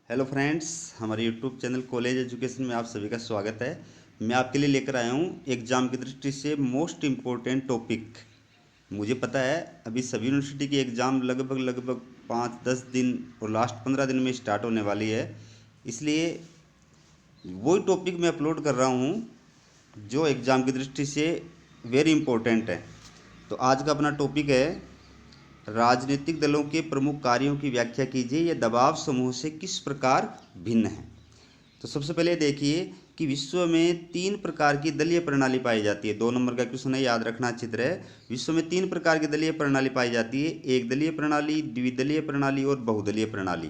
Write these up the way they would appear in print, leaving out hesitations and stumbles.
Hello friends, हमारे YouTube channel college education में आप सभी का स्वागत है। मैं आपके लिए लेकर आया हूँ एग्ज़ाम की दृष्टि से मोस्ट इम्पोर्टेंट टॉपिक। मुझे पता है अभी सभी यूनिवर्सिटी की एग्ज़ाम लगभग 5-10 दिन और लास्ट 15 दिन में स्टार्ट होने वाली है। इसलिए वही टॉपिक मैं अपलोड कर रहा हूँ जो एग्ज़ाम की दृष्टि से वेरी इम्पोर्टेंट है। तो आज का अपना टॉपिक है राजनीतिक दलों के प्रमुख कार्यों की व्याख्या कीजिए, ये दबाव समूह से किस प्रकार भिन्न है। तो सबसे पहले देखिए कि विश्व में 3 प्रकार की दलीय प्रणाली पाई जाती है। 2 नंबर का क्वेश्चन है, याद रखना अच्छी तरह। विश्व में 3 प्रकार की दलीय प्रणाली पाई जाती है, एक दलीय प्रणाली, द्विदलीय प्रणाली और बहुदलीय प्रणाली।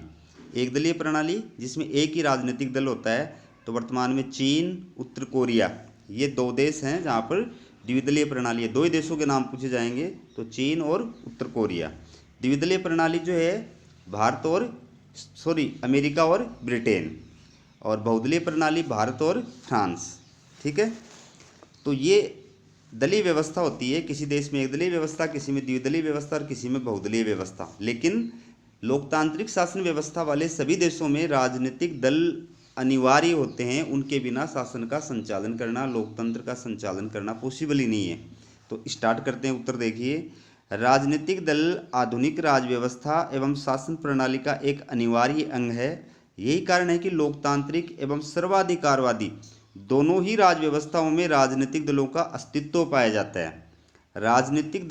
एक दलीय प्रणाली जिसमें एक ही राजनीतिक दल होता है, तो वर्तमान में चीन, उत्तर कोरिया, ये 2 देश हैं जहाँ पर द्विदलीय प्रणाली है। 2 ही देशों के नाम पूछे जाएंगे, तो चीन और उत्तर कोरिया। द्विदलीय प्रणाली जो है भारत और अमेरिका और ब्रिटेन, और बहुदलीय प्रणाली भारत और फ्रांस। ठीक है, तो ये दलीय व्यवस्था होती है। किसी देश में एक दलीय व्यवस्था, किसी में द्विदलीय व्यवस्था और किसी में बहुदलीय व्यवस्था। लेकिन लोकतांत्रिक शासन व्यवस्था वाले सभी देशों में राजनीतिक दल अनिवार्य होते हैं। उनके बिना शासन का संचालन करना, लोकतंत्र का संचालन करना पॉसिबल ही नहीं है। तो स्टार्ट करते हैं। उत्तर देखिए, राजनीतिक दल आधुनिक राज व्यवस्था एवं शासन प्रणाली का एक अनिवार्य अंग है। यही कारण है कि लोकतांत्रिक एवं सर्वाधिकारवादी दोनों ही राज व्यवस्थाओं में राजनीतिक दलों का अस्तित्व पाया जाता है। राजनीतिक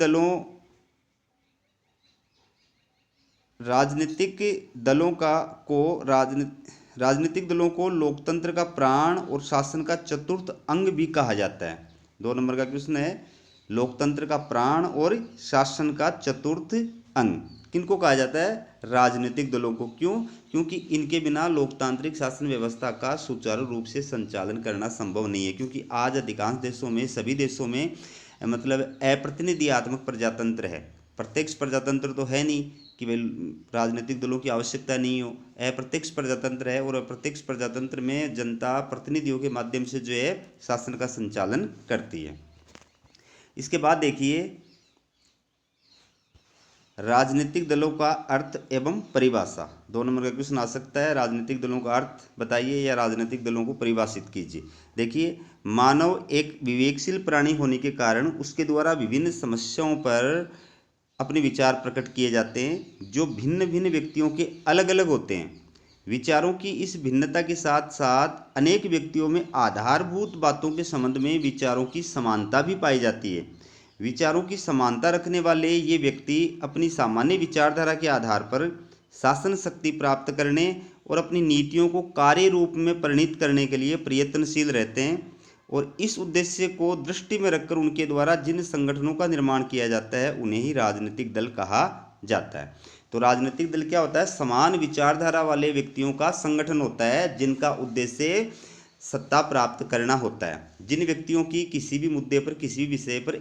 दलों को लोकतंत्र का प्राण और शासन का चतुर्थ अंग भी कहा जाता है। 2 नंबर का क्वेश्चन है, लोकतंत्र का प्राण और शासन का चतुर्थ अंग किनको कहा जाता है? राजनीतिक दलों को। क्यों? क्योंकि इनके बिना लोकतांत्रिक शासन व्यवस्था का सुचारू रूप से संचालन करना संभव नहीं है। क्योंकि आज अधिकांश देशों में, सभी देशों में मतलब अप्रतिनिधियात्मक प्रजातंत्र है। प्रत्यक्ष प्रजातंत्र तो है नहीं कि वे राजनीतिक दलों की आवश्यकता नहीं हो। अप्रत्यक्ष प्रजातंत्र है, और अप्रत्यक्ष प्रजातंत्र में जनता प्रतिनिधियों के माध्यम से जो है शासन का संचालन करती है। इसके बाद देखिए, राजनीतिक दलों का अर्थ एवं परिभाषा। 2 नंबर का क्वेश्चन आ सकता है, राजनीतिक दलों का अर्थ बताइए या राजनीतिक दलों को परिभाषित कीजिए। देखिए, मानव एक विवेकशील प्राणी होने के कारण उसके द्वारा विभिन्न समस्याओं पर अपने विचार प्रकट किए जाते हैं, जो भिन्न भिन्न व्यक्तियों के अलग अलग होते हैं। विचारों की इस भिन्नता के साथ साथ अनेक व्यक्तियों में आधारभूत बातों के संबंध में विचारों की समानता भी पाई जाती है। विचारों की समानता रखने वाले ये व्यक्ति अपनी सामान्य विचारधारा के आधार पर शासन शक्ति प्राप्त करने और अपनी नीतियों को कार्य रूप में परिणित करने के लिए प्रयत्नशील रहते हैं, और इस उद्देश्य को दृष्टि में रखकर उनके द्वारा जिन संगठनों का निर्माण किया जाता है उन्हें ही राजनीतिक दल कहा जाता है। तो राजनीतिक दल क्या होता है? समान विचारधारा वाले व्यक्तियों का संगठन होता है, जिनका उद्देश्य सत्ता प्राप्त करना होता है। जिन व्यक्तियों की किसी भी मुद्दे पर, किसी भी विषय पर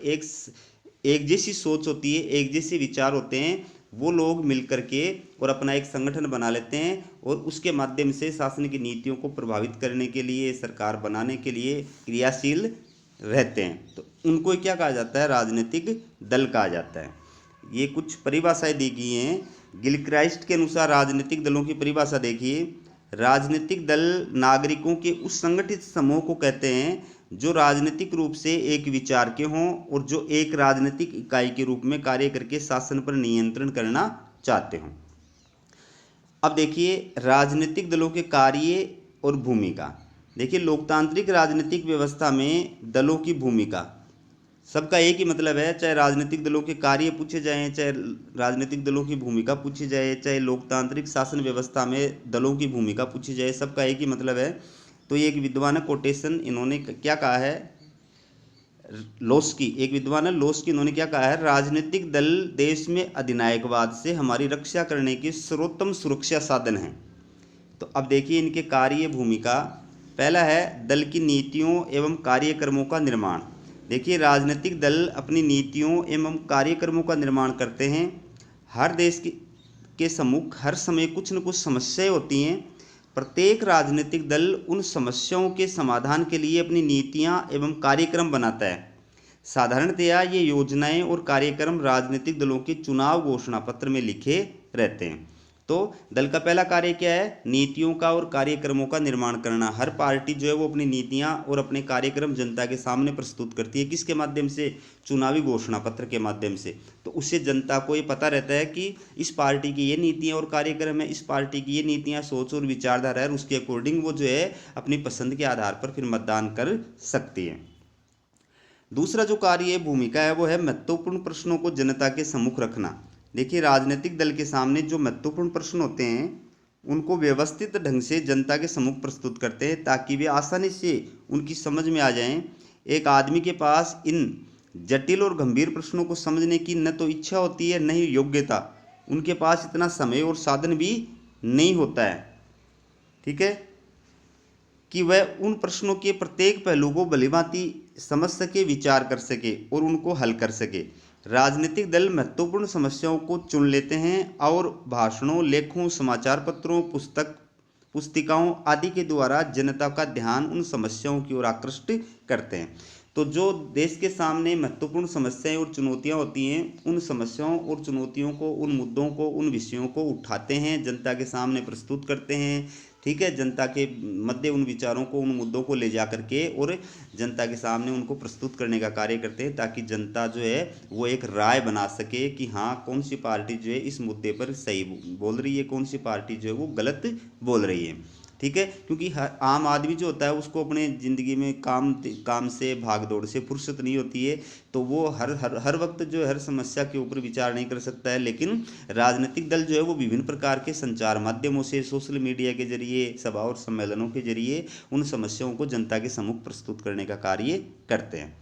एक जैसी सोच होती है, एक जैसे विचार होते हैं, वो लोग मिलकर के और अपना एक संगठन बना लेते हैं, और उसके माध्यम से शासन की नीतियों को प्रभावित करने के लिए, सरकार बनाने के लिए क्रियाशील रहते हैं। तो उनको क्या कहा जाता है? राजनीतिक दल कहा जाता है। ये कुछ परिभाषाएं दी गई हैं। गिलक्राइस्ट के अनुसार राजनीतिक दलों की परिभाषा देखिए, राजनीतिक दल नागरिकों के उस संगठित समूह को कहते हैं जो राजनीतिक रूप से एक विचार के हों और जो एक राजनीतिक इकाई के रूप में कार्य करके शासन पर नियंत्रण करना चाहते हों। अब देखिए, राजनीतिक दलों के कार्य और भूमिका। देखिए, लोकतांत्रिक राजनीतिक व्यवस्था में दलों की भूमिका सबका एक ही मतलब है। चाहे राजनीतिक दलों के कार्य पूछे जाएं, चाहे राजनीतिक दलों की भूमिका पूछी जाए, चाहे लोकतांत्रिक शासन व्यवस्था में दलों की भूमिका पूछी जाए, सबका एक ही मतलब है। तो ये एक विद्वान है, कोटेशन, इन्होंने क्या कहा है? लोस्की, एक विद्वान है लोस्की, इन्होंने क्या कहा है? राजनीतिक दल देश में अधिनायकवाद से हमारी रक्षा करने के सर्वोत्तम सुरक्षा साधन हैं। तो अब देखिए इनके कार्य भूमिका। पहला है दल की नीतियों एवं कार्यक्रमों का निर्माण। देखिए, राजनीतिक दल अपनी नीतियों एवं कार्यक्रमों का निर्माण करते हैं। हर देश के सम्मुख हर समय कुछ न कुछ समस्याएं होती हैं। प्रत्येक राजनीतिक दल उन समस्याओं के समाधान के लिए अपनी नीतियां एवं कार्यक्रम बनाता है। साधारणतया ये योजनाएं और कार्यक्रम राजनीतिक दलों के चुनाव घोषणा पत्र में लिखे रहते हैं। तो दल का पहला कार्य क्या है? नीतियों का और कार्यक्रमों का निर्माण करना। हर पार्टी जो है वो अपनी नीतियां और अपने कार्यक्रम जनता के सामने प्रस्तुत करती है। किसके माध्यम से? चुनावी घोषणा पत्र के माध्यम से। तो उससे जनता को ये पता रहता है कि इस पार्टी की ये नीतियां और कार्यक्रम है, इस पार्टी की ये नीतियां, सोच और विचारधारा है, और उसके अकॉर्डिंग वो जो है अपनी पसंद के आधार पर फिर मतदान कर सकती है। दूसरा जो कार्य भूमिका है वो है महत्वपूर्ण प्रश्नों को जनता के सम्मुख रखना। देखिए, राजनीतिक दल के सामने जो महत्वपूर्ण प्रश्न होते हैं उनको व्यवस्थित ढंग से जनता के सम्मुख प्रस्तुत करते हैं ताकि वे आसानी से उनकी समझ में आ जाएं। एक आदमी के पास इन जटिल और गंभीर प्रश्नों को समझने की न तो इच्छा होती है, न ही योग्यता। उनके पास इतना समय और साधन भी नहीं होता है, ठीक है, कि वह उन प्रश्नों के प्रत्येक पहलू को भलीभांति समझ सके, विचार कर सके और उनको हल कर सके। राजनीतिक दल महत्वपूर्ण समस्याओं को चुन लेते हैं और भाषणों, लेखों, समाचार पत्रों, पुस्तिकाओं आदि के द्वारा जनता का ध्यान उन समस्याओं की ओर आकृष्ट करते हैं। तो जो देश के सामने महत्वपूर्ण समस्याएं और चुनौतियां होती हैं, उन समस्याओं और चुनौतियों को, उन मुद्दों को, उन विषयों को उठाते हैं, जनता के सामने प्रस्तुत करते हैं, ठीक है। जनता के मध्य उन विचारों को, उन मुद्दों को ले जा करके और जनता के सामने उनको प्रस्तुत करने का कार्य करते हैं ताकि जनता जो है वो एक राय बना सके कि हाँ, कौन सी पार्टी जो है इस मुद्दे पर सही बोल रही है, कौन सी पार्टी जो है वो गलत बोल रही है, ठीक है। क्योंकि हर आम आदमी जो होता है उसको अपने ज़िंदगी में काम से, भाग दौड़ से फुर्सत नहीं होती है, तो वो हर वक्त जो है हर समस्या के ऊपर विचार नहीं कर सकता है। लेकिन राजनीतिक दल जो है वो विभिन्न प्रकार के संचार माध्यमों से, सोशल मीडिया के जरिए, सभा और सम्मेलनों के जरिए उन समस्याओं को जनता के सम्मुख प्रस्तुत करने का कार्य करते हैं,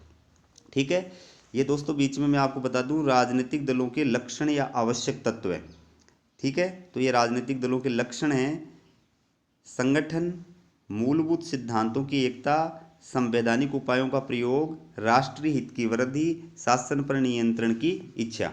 ठीक है। ये दोस्तों बीच में मैं आपको बता दूं, राजनीतिक दलों के लक्षण या आवश्यक तत्व है, ठीक है। तो ये राजनीतिक दलों के लक्षण हैं: संगठन, मूलभूत सिद्धांतों की एकता, संवैधानिक उपायों का प्रयोग, राष्ट्रीय हित की वृद्धि, शासन पर नियंत्रण की इच्छा।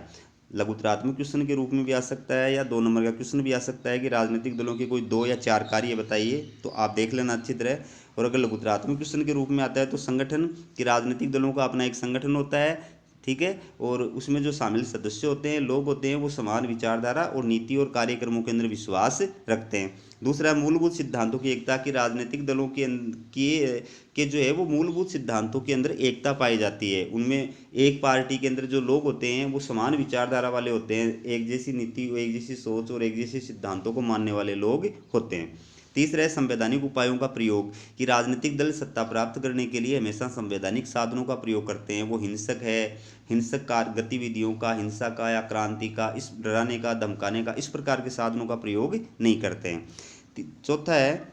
लघुतरात्मक क्वेश्चन के रूप में भी आ सकता है या 2 नंबर का क्वेश्चन भी आ सकता है कि राजनीतिक दलों के कोई 2 या 4 कार्य बताइए, तो आप देख लेना अच्छी तरह। और अगर लघुतरात्मक क्वेश्चन के रूप में आता है तो संगठन, कि राजनीतिक दलों का अपना एक संगठन होता है, ठीक है, और उसमें जो शामिल सदस्य होते हैं, लोग होते हैं, वो समान विचारधारा और नीति और कार्यक्रमों के अंदर विश्वास रखते हैं। दूसरा, मूलभूत सिद्धांतों की एकता, की राजनीतिक दलों के जो है वो मूलभूत सिद्धांतों के अंदर एकता पाई जाती है। उनमें एक पार्टी के अंदर जो लोग होते हैं वो समान विचारधारा वाले होते हैं, एक जैसी नीति, एक जैसी सोच और एक जैसे सिद्धांतों को मानने वाले लोग होते हैं। तीसरा है संवैधानिक उपायों का प्रयोग, कि राजनीतिक दल सत्ता प्राप्त करने के लिए हमेशा संवैधानिक साधनों का प्रयोग करते हैं। वो हिंसक कार्य गतिविधियों का, हिंसा का या क्रांति का, इस डराने का, धमकाने का, इस प्रकार के साधनों का प्रयोग नहीं करते हैं। चौथा है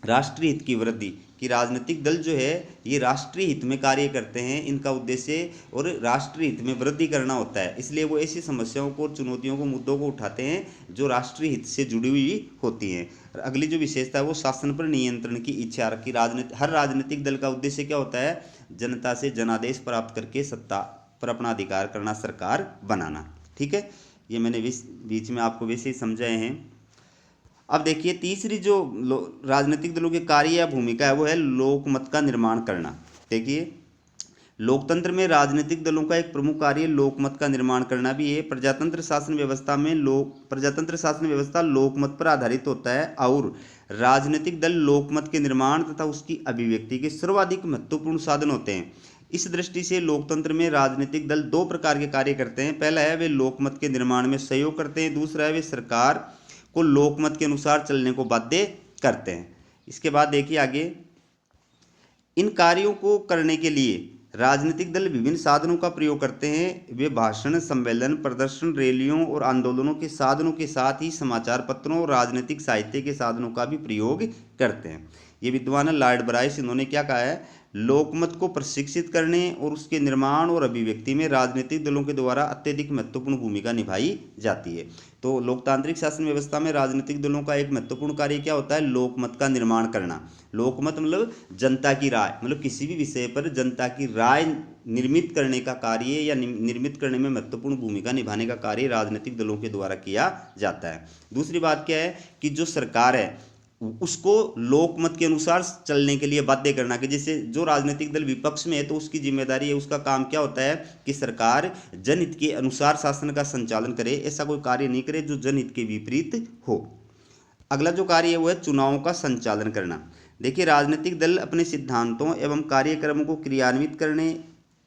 राष्ट्रीय हित की वृद्धि, कि राजनीतिक दल जो है ये राष्ट्रीय हित में कार्य करते हैं, इनका उद्देश्य और राष्ट्रीय हित में वृद्धि करना होता है, इसलिए वो ऐसी समस्याओं को, चुनौतियों को, मुद्दों को उठाते हैं जो राष्ट्रीय हित से जुड़ी हुई होती हैं। अगली जो विशेषता है वो शासन पर नियंत्रण की इच्छा, की हर राजनीतिक दल का उद्देश्य क्या होता है? जनता से जनादेश प्राप्त करके सत्ता पर अपना अधिकार करना, सरकार बनाना, ठीक है। ये मैंने बीच में आपको वैसे ही समझाए हैं। अब देखिए, तीसरी जो राजनीतिक दलों के कार्य या भूमिका है वो है लोकमत का निर्माण करना। देखिए, लोकतंत्र में राजनीतिक दलों का एक प्रमुख कार्य लोकमत का निर्माण करना भी है। प्रजातंत्र शासन व्यवस्था लोकमत पर आधारित होता है और राजनीतिक दल लोकमत के निर्माण तथा उसकी अभिव्यक्ति के सर्वाधिक महत्वपूर्ण साधन होते हैं। इस दृष्टि से लोकतंत्र में राजनीतिक दल 2 प्रकार के कार्य करते हैं। पहला है वे लोकमत के निर्माण में सहयोग करते हैं, दूसरा है वे सरकार को लोकमत के अनुसार चलने को बाध्य करते हैं। इसके बाद देखिए आगे, इन कार्यों को करने के लिए राजनीतिक दल विभिन्न साधनों का प्रयोग करते हैं। वे भाषण, सम्मेलन, प्रदर्शन, रैलियों और आंदोलनों के साधनों के साथ ही समाचार पत्रों और राजनीतिक साहित्य के साधनों का भी प्रयोग करते हैं। ये विद्वान लॉर्ड ब्राइस, इन्होंने क्या कहा है? लोकमत को प्रशिक्षित करने और उसके निर्माण और अभिव्यक्ति में राजनीतिक दलों के द्वारा अत्यधिक महत्वपूर्ण भूमिका निभाई जाती है। तो लोकतांत्रिक शासन व्यवस्था में राजनीतिक दलों का एक महत्वपूर्ण कार्य क्या होता है? लोकमत का निर्माण करना। लोकमत मतलब जनता की राय, मतलब किसी भी विषय पर जनता की राय निर्मित करने का कार्य या निर्मित करने में महत्वपूर्ण भूमिका निभाने का कार्य राजनीतिक दलों के द्वारा किया जाता है। दूसरी बात क्या है कि जो सरकार है उसको लोकमत के अनुसार चलने के लिए बाध्य करना, कि जैसे जो राजनीतिक दल विपक्ष में है तो उसकी जिम्मेदारी है, उसका काम क्या होता है कि सरकार जनहित के अनुसार शासन का संचालन करे, ऐसा कोई कार्य नहीं करे जो जनहित के विपरीत हो। अगला जो कार्य है वो है चुनावों का संचालन करना। देखिए, राजनीतिक दल अपने सिद्धांतों एवं कार्यक्रमों को क्रियान्वित करने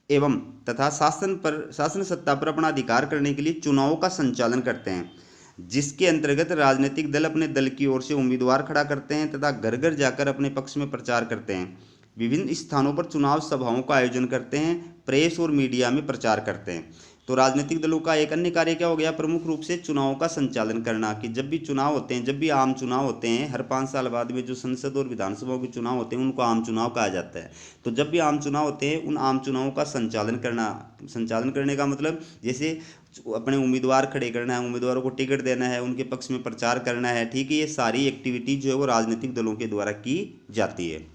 एवं तथा शासन सत्ता पर अपना अधिकार करने के लिए चुनावों का संचालन करते हैं, जिसके अंतर्गत राजनीतिक दल अपने दल की ओर से उम्मीदवार खड़ा करते हैं तथा घर घर जाकर अपने पक्ष में प्रचार करते हैं, विभिन्न स्थानों पर चुनाव सभाओं का आयोजन करते हैं, प्रेस और मीडिया में प्रचार करते हैं। तो राजनीतिक दलों का एक अन्य कार्य क्या हो गया, प्रमुख रूप से चुनावों का संचालन करना, कि जब भी चुनाव होते हैं, जब भी आम चुनाव होते हैं, हर 5 साल बाद में जो संसद और विधानसभाओं के चुनाव होते हैं उनको आम चुनाव कहा जाता है। तो जब भी आम चुनाव होते हैं उन आम चुनावों का संचालन करने का मतलब जैसे अपने उम्मीदवार खड़े करना है, उम्मीदवारों को टिकट देना है, उनके पक्ष में प्रचार करना है, ठीक है, ये सारी एक्टिविटी जो है वो राजनीतिक दलों के द्वारा की जाती है।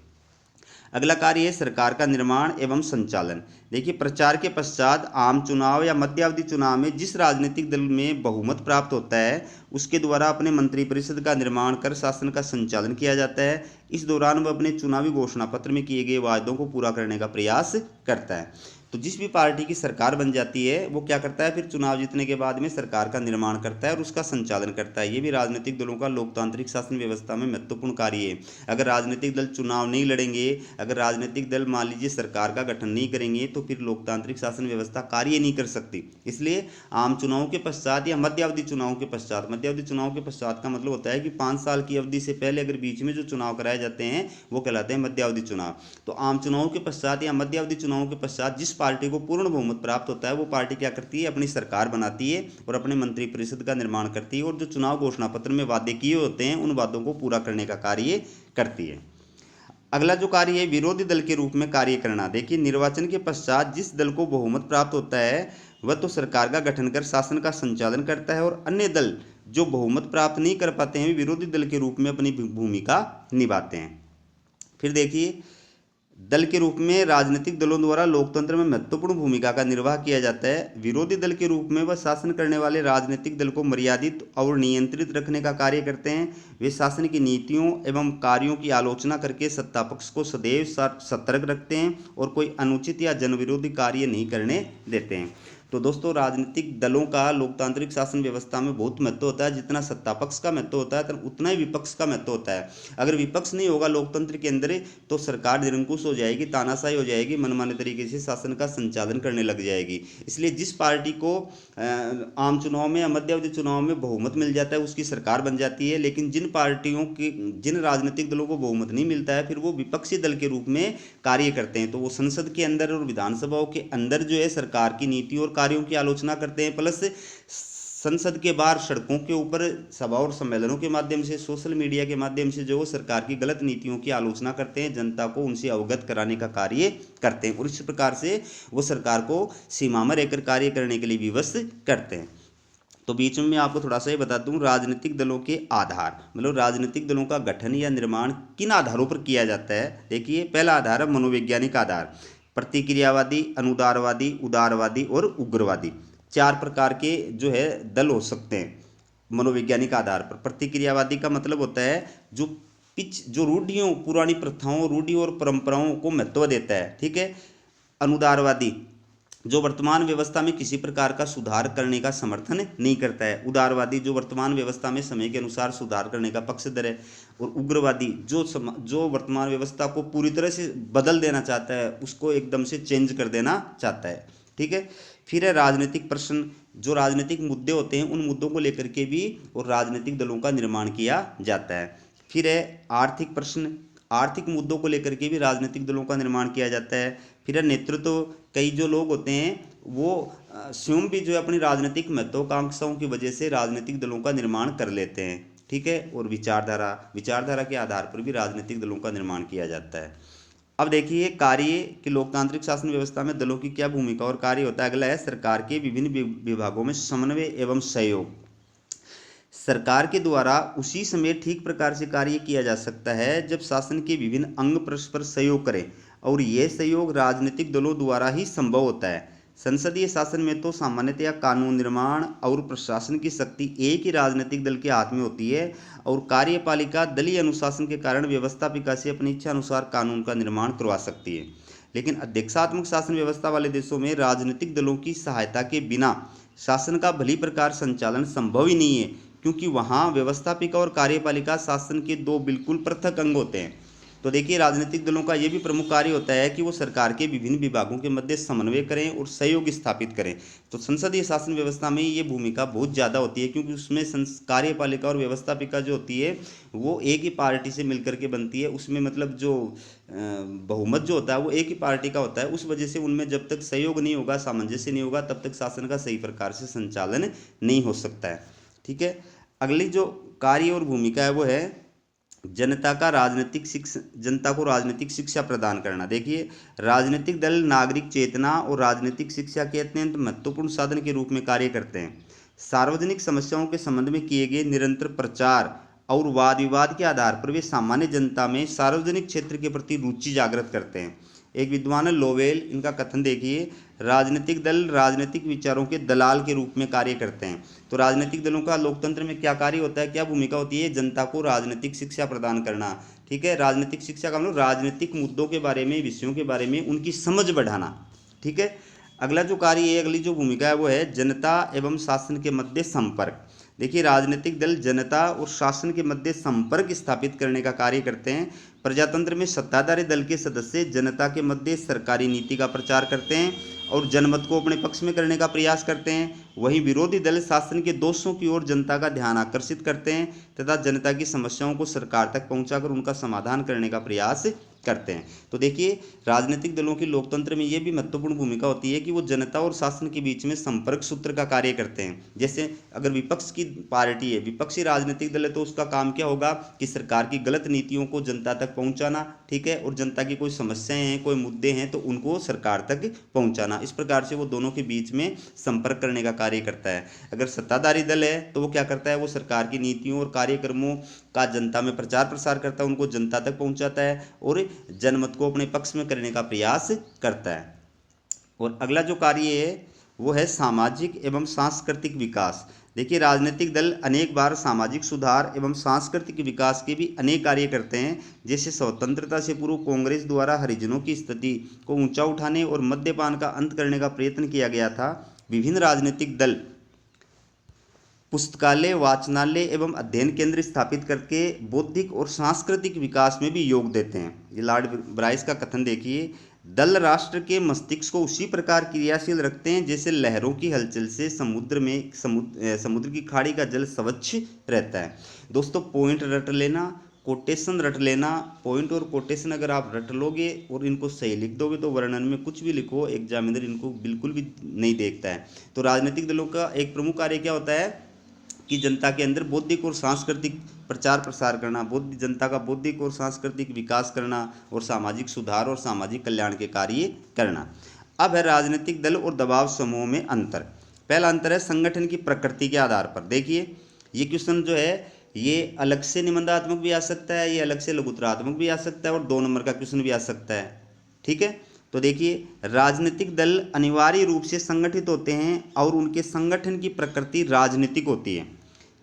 अगला कार्य है सरकार का निर्माण एवं संचालन। देखिए, प्रचार के पश्चात आम चुनाव या मध्यावधि चुनाव में जिस राजनीतिक दल में बहुमत प्राप्त होता है उसके द्वारा अपने मंत्रिपरिषद का निर्माण कर शासन का संचालन किया जाता है। इस दौरान वह अपने चुनावी घोषणा पत्र में किए गए वायदों को पूरा करने का प्रयास करता है। तो जिस भी पार्टी की सरकार बन जाती है वो क्या करता है, फिर चुनाव जीतने के बाद में सरकार का निर्माण करता है और उसका संचालन करता है। ये भी राजनीतिक दलों का लोकतांत्रिक शासन व्यवस्था में महत्वपूर्ण कार्य है। अगर राजनीतिक दल चुनाव नहीं लड़ेंगे, अगर राजनीतिक दल मान लीजिए सरकार का गठन नहीं करेंगे तो फिर लोकतांत्रिक शासन व्यवस्था कार्य नहीं कर सकती। इसलिए आम चुनावों के पश्चात या मध्यावधि चुनावों के पश्चात, मध्यावधि चुनाव के पश्चात का मतलब होता है कि 5 साल की अवधि से पहले अगर बीच में जो चुनाव कराए जाते हैं वो कहलाते हैं मध्यावधि चुनाव। तो आम चुनावों के पश्चात या मध्यावधि चुनावों के पश्चात जिस पार्टी को पूर्ण बहुमत प्राप्त होता है वो पार्टी क्या करती है, अपनी सरकार बनाती है और अपने मंत्रिपरिषद का निर्माण करती है और जो चुनाव घोषणा पत्र में वादे किए होते हैं उन वादों को पूरा करने का कार्य करती है। अगला जो कार्य है विरोधी दल के रूप में कार्य करना। देखिए, निर्वाचन के पश्चात जिस दल को बहुमत प्राप्त होता है वह तो सरकार का गठन कर शासन का संचालन करता है और अन्य दल जो बहुमत प्राप्त नहीं कर पाते हैं विरोधी दल के रूप में अपनी भूमिका निभाते हैं। फिर देखिए, दल के रूप में राजनीतिक दलों द्वारा लोकतंत्र में महत्वपूर्ण भूमिका का निर्वाह किया जाता है। विरोधी दल के रूप में वह शासन करने वाले राजनीतिक दल को मर्यादित और नियंत्रित रखने का कार्य करते हैं। वे शासन की नीतियों एवं कार्यों की आलोचना करके सत्ता पक्ष को सदैव सतर्क रखते हैं और कोई अनुचित या जनविरोधी कार्य नहीं करने देते हैं। तो दोस्तों, राजनीतिक दलों का लोकतांत्रिक शासन व्यवस्था में बहुत महत्व होता है। जितना सत्ता पक्ष का महत्व होता है तो उतना ही विपक्ष का महत्व होता है। अगर विपक्ष नहीं होगा लोकतंत्र के अंदर तो सरकार निरंकुश हो जाएगी, तानाशाही हो जाएगी, मनमाने तरीके से शासन का संचालन करने लग जाएगी। इसलिए जिस पार्टी को आम चुनाव में या मध्यावधि चुनाव में बहुमत मिल जाता है उसकी सरकार बन जाती है, लेकिन जिन राजनीतिक दलों को बहुमत नहीं मिलता है फिर वो विपक्षी दल के रूप में कार्य करते हैं। तो वो संसद के अंदर और विधानसभाओं के अंदर जो है सरकार की नीति और कार्यों की आलोचना करते हैं, प्लस संसद के बाहर सड़कों के ऊपर सभा और सम्मेलनों के माध्यम से, सोशल मीडिया के माध्यम से जो सरकार की गलत नीतियों की आलोचना करते हैं, जनता को उनसे अवगत कराने का कार्य करते हैं और इस प्रकार से वो सरकार को सीमा में रहकर कार्य करने के लिए विवश करते हैं। तो बीच में मैं आपको थोड़ा सा ये बता दूं, राजनीतिक दलों के आधार, मतलब राजनीतिक दलों का गठन या निर्माण किन आधारों पर किया जाता है। देखिए, पहला आधार है मनोवैज्ञानिक आधार, प्रतिक्रियावादी, अनुदारवादी, उदारवादी और उग्रवादी। 4 प्रकार के जो है दल हो सकते हैं मनोवैज्ञानिक आधार पर। प्रतिक्रियावादी का मतलब होता है जो रूढ़ियों, पुरानी प्रथाओं, रूढ़ी और परंपराओं को महत्व देता है, ठीक है। अनुदारवादी जो वर्तमान व्यवस्था में किसी प्रकार का सुधार करने का समर्थन नहीं करता है। उदारवादी जो वर्तमान व्यवस्था में समय के अनुसार सुधार करने का पक्षधर है। और उग्रवादी जो वर्तमान व्यवस्था को पूरी तरह से बदल देना चाहता है, उसको एकदम से चेंज कर देना चाहता है, ठीक है। फिर है राजनीतिक प्रश्न, जो राजनीतिक मुद्दे होते हैं उन मुद्दों को लेकर के भी और राजनीतिक दलों का निर्माण किया जाता है। फिर है आर्थिक प्रश्न, आर्थिक मुद्दों को लेकर के भी राजनीतिक दलों का निर्माण किया जाता है। फिर है नेतृत्व, कई जो लोग होते हैं वो स्वयं भी जो है अपनी राजनीतिक महत्वाकांक्षाओं की वजह से राजनीतिक दलों का निर्माण कर लेते हैं, ठीक है। और विचारधारा के आधार पर भी राजनीतिक दलों का निर्माण किया जाता है। अब देखिए, कार्य कि लोकतांत्रिक शासन व्यवस्था में दलों की क्या भूमिका और कार्य होता है। अगला है सरकार के विभिन्न विभागों में समन्वय एवं सहयोग। सरकार के द्वारा उसी समय ठीक प्रकार से कार्य किया जा सकता है जब शासन के विभिन्न अंग परस्पर सहयोग करें और यह सहयोग राजनीतिक दलों द्वारा ही संभव होता है। संसदीय शासन में तो सामान्यतया कानून निर्माण और प्रशासन की शक्ति एक ही राजनीतिक दल के हाथ में होती है और कार्यपालिका दलीय अनुशासन के कारण व्यवस्थापिका से अपनी इच्छा अनुसार कानून का निर्माण करवा सकती है। लेकिन अध्यक्षात्मक शासन व्यवस्था वाले देशों में राजनीतिक दलों की सहायता के बिना शासन का भली प्रकार संचालन संभव ही नहीं है, क्योंकि वहाँ व्यवस्थापिका और कार्यपालिका शासन के दो बिल्कुल पृथक अंग होते हैं। तो देखिए, राजनीतिक दलों का ये भी प्रमुख कार्य होता है कि वो सरकार के विभिन्न विभागों के मध्य समन्वय करें और सहयोग स्थापित करें। तो संसदीय शासन व्यवस्था में ये भूमिका बहुत ज़्यादा होती है, क्योंकि उसमें कार्यपालिका और व्यवस्थापिका जो होती है वो एक ही पार्टी से मिलकर के बनती है। उसमें मतलब जो बहुमत जो होता है वो एक ही पार्टी का होता है। उस वजह से उनमें जब तक सहयोग नहीं होगा, सामंजस्य नहीं होगा, तब तक शासन का सही प्रकार से संचालन नहीं हो सकता है। ठीक है, अगली जो कार्य और भूमिका है वो है जनता को राजनीतिक शिक्षा प्रदान करना। देखिए, राजनीतिक दल नागरिक चेतना और राजनीतिक शिक्षा के अत्यंत महत्वपूर्ण साधन के रूप में कार्य करते हैं। सार्वजनिक समस्याओं के संबंध में किए गए निरंतर प्रचार और वाद विवाद के आधार पर वे सामान्य जनता में सार्वजनिक क्षेत्र के प्रति रुचि जागृत करते हैं। एक विद्वान है लोवेल, इनका कथन देखिए, राजनीतिक दल राजनीतिक विचारों के दलाल के रूप में कार्य करते हैं। तो राजनीतिक दलों का लोकतंत्र में क्या कार्य होता है, क्या भूमिका होती है? जनता को राजनीतिक शिक्षा प्रदान करना। ठीक है, राजनीतिक शिक्षा का मतलब राजनीतिक मुद्दों के बारे में, विषयों के बारे में उनकी समझ बढ़ाना। ठीक है, अगला जो कार्य है, अगली जो भूमिका है वो है जनता एवं शासन के मध्य संपर्क। देखिए, राजनीतिक दल जनता और शासन के मध्य संपर्क स्थापित करने का कार्य करते हैं। प्रजातंत्र में सत्ताधारी दल के सदस्य जनता के मध्य सरकारी नीति का प्रचार करते हैं और जनमत को अपने पक्ष में करने का प्रयास करते हैं। वहीं विरोधी दल शासन के दोषों की ओर जनता का ध्यान आकर्षित करते हैं तथा जनता की समस्याओं को सरकार तक पहुंचाकर उनका समाधान करने का प्रयास करते हैं। तो देखिए, राजनीतिक दलों की लोकतंत्र में ये भी महत्वपूर्ण भूमिका होती है कि वो जनता और शासन के बीच में संपर्क सूत्र का कार्य करते हैं। जैसे अगर विपक्ष की पार्टी है, विपक्षी राजनीतिक दल है, तो उसका काम क्या होगा कि सरकार की गलत नीतियों को जनता तक पहुंचाना। ठीक है, और जनता की कोई समस्याएं हैं, कोई मुद्दे हैं, तो उनको सरकार तक पहुंचाना। इस प्रकार से वो दोनों के बीच में संपर्क करने का कार्य करता है। अगर सत्ताधारी दल है तो वो क्या करता है, वो सरकार की नीतियों और कार्यक्रमों का जनता में प्रचार प्रसार करता है, उनको जनता तक पहुंचाता है और जनमत को अपने पक्ष में करने का प्रयास करता है। और अगला जो कार्य है वो है सामाजिक एवं सांस्कृतिक विकास। देखिए, राजनीतिक दल अनेक बार सामाजिक सुधार एवं सांस्कृतिक विकास के भी अनेक कार्य करते हैं। जैसे स्वतंत्रता से पूर्व कांग्रेस द्वारा हरिजनों की स्थिति को ऊंचा उठाने और मद्यपान का अंत करने का प्रयत्न किया गया था। विभिन्न राजनीतिक दल पुस्तकालय, वाचनालय एवं अध्ययन केंद्र स्थापित करके बौद्धिक और सांस्कृतिक विकास में भी योग देते हैं। ये लॉर्ड ब्राइस का कथन देखिए, दल राष्ट्र के मस्तिष्क को उसी प्रकार क्रियाशील रखते हैं जैसे लहरों की हलचल से समुद्र की खाड़ी का जल स्वच्छ रहता है। दोस्तों, पॉइंट रट लेना, कोटेशन रट लेना। पॉइंट और कोटेशन अगर आप रट लोगे और इनको सही लिख दोगे तो वर्णन में कुछ भी लिखो, एग्जामिनर इनको बिल्कुल भी नहीं देखता है। तो राजनीतिक दलों का एक प्रमुख कार्य क्या होता है कि जनता के अंदर बौद्धिक और सांस्कृतिक प्रचार प्रसार करना, जनता का बौद्धिक और सांस्कृतिक विकास करना और सामाजिक सुधार और सामाजिक कल्याण के कार्य करना। अब है राजनीतिक दल और दबाव समूह में अंतर। पहला अंतर है संगठन की प्रकृति के आधार पर। देखिए, ये क्वेश्चन जो है ये अलग से निबंधात्मक भी आ सकता है, ये अलग से लघुत्तरात्मक भी आ सकता है और 2 नंबर का क्वेश्चन भी आ सकता है। ठीक है, तो देखिए, राजनीतिक दल अनिवार्य रूप से संगठित होते हैं और उनके संगठन की प्रकृति राजनीतिक होती है,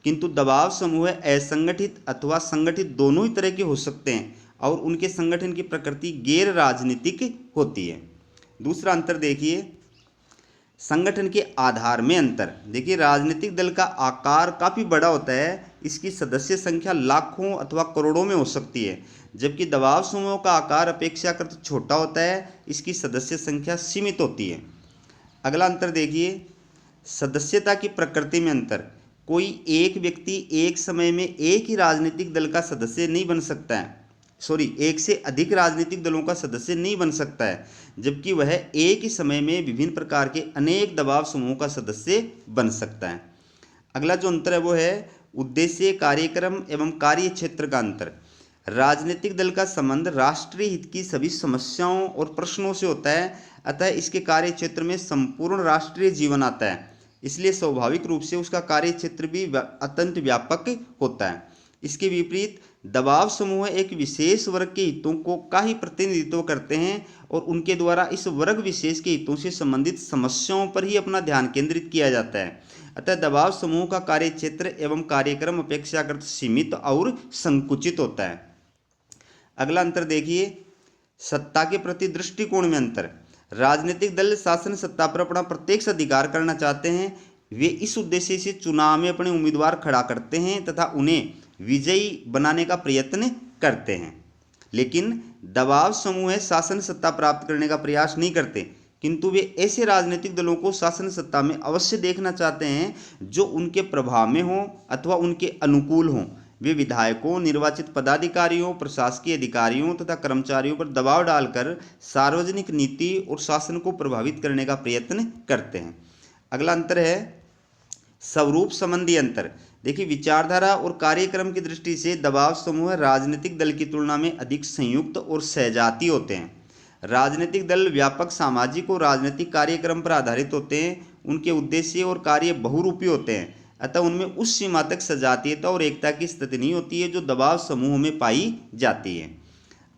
किंतु दबाव समूह असंगठित अथवा संगठित दोनों ही तरह के हो सकते हैं और उनके संगठन की प्रकृति गैर राजनीतिक होती है। दूसरा अंतर देखिए, संगठन के आधार में अंतर। देखिए, राजनीतिक दल का आकार काफ़ी बड़ा होता है, इसकी सदस्य संख्या लाखों अथवा करोड़ों में हो सकती है, जबकि दबाव समूह का आकार अपेक्षाकृत छोटा होता है, इसकी सदस्य संख्या सीमित होती है। अगला अंतर देखिए, सदस्यता की प्रकृति में अंतर। कोई एक व्यक्ति एक समय में एक ही राजनीतिक दल का सदस्य नहीं बन सकता है, एक से अधिक राजनीतिक दलों का सदस्य नहीं बन सकता है, जबकि वह एक ही समय में विभिन्न प्रकार के अनेक दबाव समूहों का सदस्य बन सकता है। अगला जो अंतर है वो है उद्देश्य, कार्यक्रम एवं कार्य क्षेत्र का अंतर। राजनीतिक दल का संबंध राष्ट्रीय हित की सभी समस्याओं और प्रश्नों से होता है, अतः इसके कार्य क्षेत्र में संपूर्ण राष्ट्रीय जीवन आता है, इसलिए स्वाभाविक रूप से उसका कार्य क्षेत्र भी अत्यंत व्यापक होता है। इसके विपरीत दबाव समूह एक विशेष वर्ग के हितों को का ही प्रतिनिधित्व करते हैं और उनके द्वारा इस वर्ग विशेष के हितों से संबंधित समस्याओं पर ही अपना ध्यान केंद्रित किया जाता है। अतः दबाव समूह का कार्य क्षेत्र एवं कार्यक्रम अपेक्षाकृत सीमित और संकुचित होता है। अगला अंतर देखिए, सत्ता के प्रति दृष्टिकोण में अंतर। राजनीतिक दल शासन सत्ता पर अपना प्रत्यक्ष अधिकार करना चाहते हैं। वे इस उद्देश्य से चुनाव में अपने उम्मीदवार खड़ा करते हैं तथा उन्हें विजयी बनाने का प्रयत्न करते हैं। लेकिन दबाव समूह शासन सत्ता प्राप्त करने का प्रयास नहीं करते, किंतु वे ऐसे राजनीतिक दलों को शासन सत्ता में अवश्य देखना चाहते हैं जो उनके प्रभाव में हों अथवा उनके अनुकूल हों। वे विधायकों, निर्वाचित पदाधिकारियों, प्रशासकीय अधिकारियों तथा कर्मचारियों पर दबाव डालकर सार्वजनिक नीति और शासन को प्रभावित करने का प्रयत्न करते हैं। अगला अंतर है स्वरूप संबंधी अंतर। देखिए, विचारधारा और कार्यक्रम की दृष्टि से दबाव समूह राजनीतिक दल की तुलना में अधिक संयुक्त और सहजाती होते हैं। राजनीतिक दल व्यापक सामाजिक और राजनीतिक कार्यक्रम पर आधारित होते हैं। उनके उद्देश्य और कार्य बहुरूपी होते हैं, अतः उनमें उस सीमा तक सजातीयता और एकता की स्थिति नहीं होती है जो दबाव समूह में पाई जाती है।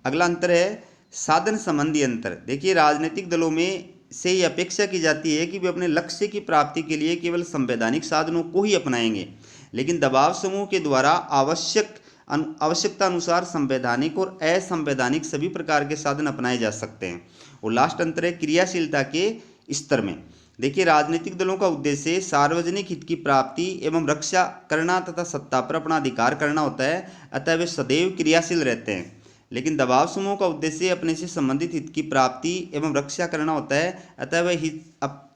अगला अंतर है साधन संबंधी अंतर। देखिए, राजनीतिक दलों में से ये अपेक्षा की जाती है कि वे अपने लक्ष्य की प्राप्ति के लिए केवल संवैधानिक साधनों को ही अपनाएंगे, लेकिन दबाव समूह के द्वारा आवश्यकता अनुसार संवैधानिक और असंवैधानिक सभी प्रकार के साधन अपनाए जा सकते हैं। और लास्ट अंतर है क्रियाशीलता के स्तर में। देखिए, राजनीतिक दलों का उद्देश्य सार्वजनिक हित की प्राप्ति एवं रक्षा करना तथा सत्ता पर अपना अधिकार करना होता है, अतः वे सदैव क्रियाशील रहते हैं। लेकिन दबाव समूह का उद्देश्य अपने से संबंधित हित की प्राप्ति एवं रक्षा करना होता है, अतः वे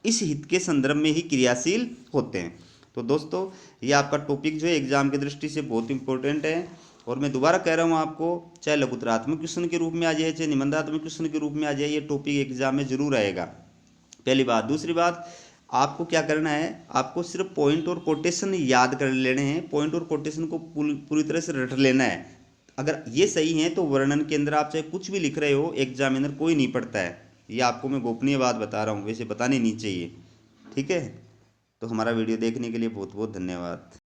इस हित के संदर्भ में ही क्रियाशील होते हैं। तो दोस्तों, ये आपका टॉपिक जो है एग्जाम की दृष्टि से बहुत इंपॉर्टेंट है। और मैं दोबारा कह रहा हूँ आपको, चाहे लघुतरात्मक क्वेश्चन के रूप में आ जाए, चाहे निबंधात्मक क्वेश्चन के रूप में आ जाए, ये टॉपिक एग्जाम में जरूर आएगा, पहली बात। दूसरी बात, आपको क्या करना है, आपको सिर्फ पॉइंट और कोटेशन याद कर लेने हैं। पॉइंट और कोटेशन को पूरी तरह से रट लेना है। अगर ये सही है तो वर्णन के अंदर आप चाहे कुछ भी लिख रहे हो, एग्जामिनर कोई नहीं पढ़ता है। ये आपको मैं गोपनीय बात बता रहा हूँ, वैसे बतानी नहीं चाहिए, ठीक है। तो हमारा वीडियो देखने के लिए बहुत बहुत धन्यवाद।